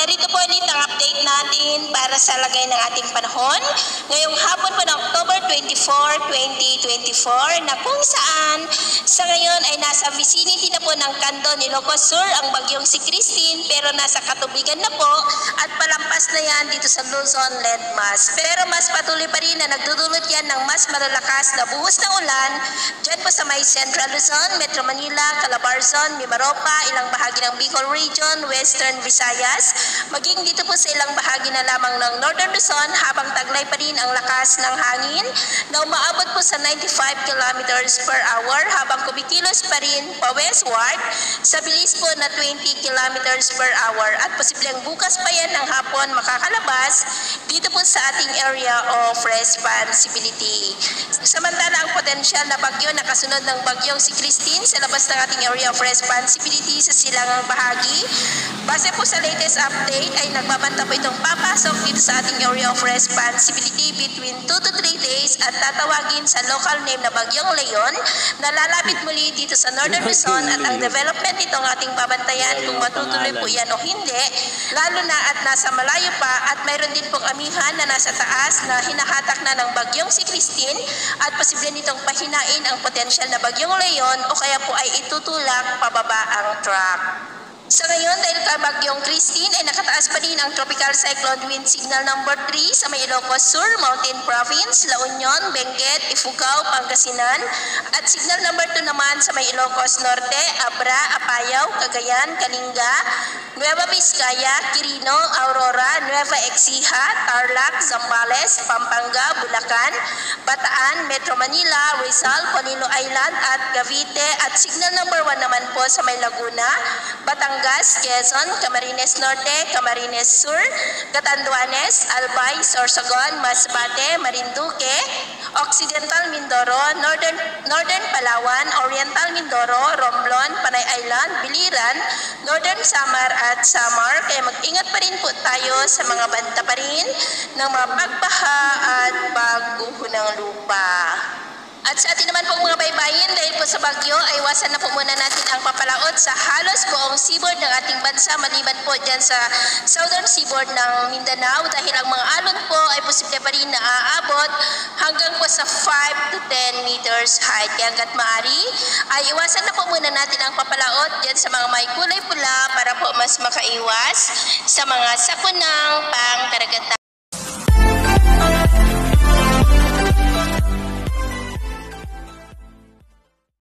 narito po ulit ang update natin para sa lagay ng ating panahon. Ngayong hapon po ng October 24, 2024 na kung saan sa ngayon ay nasa vicinity na po ng Candon, Ilocos Sur ang bagyong si Christine, pero nasa katubigan na po at palampas na yan dito sa Luzon landmass. Pero mas patuloy pa rin na nagdudulot yan ng mas malalakas na buhos na ulan dyan po sa may Central Luzon, Metro Manila, Calabarzon, Mimaropa, ilang bahagi ng Bicol Region, Western Visayas, maging dito po sa ilang bahagi na lamang ng Northern Luzon, habang taglay pa rin ang lakas ng hangin na umaabot po sa 95 kilometers per hour, habang kumikilos pa rin pa westward sa bilis po na 20 kilometers per hour, at posibleng bukas pa yan ng hapon makakalabas dito po sa ating area of responsibility. Samantala, ang potensyal na bagyo na kasunod ng bagyong si Christine sa labas ng ating area of responsibility sa silangang bahagi, base po sa latest update ay nagbabanta po itong papasok dito sa ating area of responsibility between 2 to 3 days at tatawagin sa local name na bagyong Leon na lalapit muli dito sa Northern Luzon, at ang development nitong ating babantayan kung matutuloy po yan o hindi, lalo na at nasa malayo pa, at mayroon din pong amihan na nasa taas na hinahatak na ng bagyong si Christine at posible nitong pahinain ang potensyal na bagyong Leon o kaya po ay itutulak pababa ang track. Sa ngayon, dahil kay bagyong Christine ay nakataas pa din ang tropical cyclone wind signal number 3 sa may Ilocos Sur, Mountain Province, La Union, Benguet, Ifugao, Pangasinan, at signal number 2 naman sa may Ilocos Norte, Abra, Apayao, Cagayan, Kalinga, Nueva Vizcaya, Quirino, Aurora, Nueva Ecija, Tarlac, Zambales, Pampanga, Bulacan, Bataan, Metro Manila, Rizal, Polillo Island at Cavite, at signal number 1 naman po sa may Laguna, Batangas, Quezon, Camarines Norte, Camarines Sur, Catanduanes, Albay, Sorsogon, Masbate, Marinduque, Occidental Mindoro, Northern Palawan, Oriental Mindoro, Romblon, Panay Island, Biliran, Northern Samar at Samar. Kaya mag-ingat pa rin po tayo sa mga banta pa rin ng mga pagbaha at pagguho ng lupa. At sa atin naman pong mga baybayin, dahil po sa bagyo, ay iwasan na po muna natin ang papalaot sa halos buong seaboard ng ating bansa, maliban po dyan sa southern seaboard ng Mindanao, dahil ang mga alon po ay posible pa rin na aabot hanggang po sa 5 to 10 meters height. Kaya hanggat maaari, ay iwasan na po muna natin ang papalaot dyan sa mga may kulay pula para po mas makaiwas sa mga sakunang pang-karagatan.